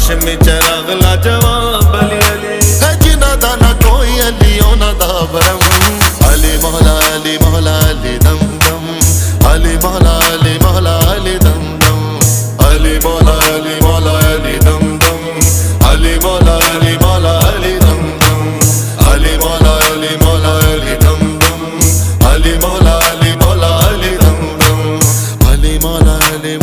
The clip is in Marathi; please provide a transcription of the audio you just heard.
हाशमी चराग लाजवाब अली अली जिना दा ना कोई अली ओना दा भरम अली मौला अली मौला अली दम दम अली मौला अली मौला अली दम दम अली मौला अली मौला अली दम दम अली मौला अली मौला अली दम दम अली मौला अली मौला अली दम दम अली मौला अली मौला अली दम दम अली मौला अली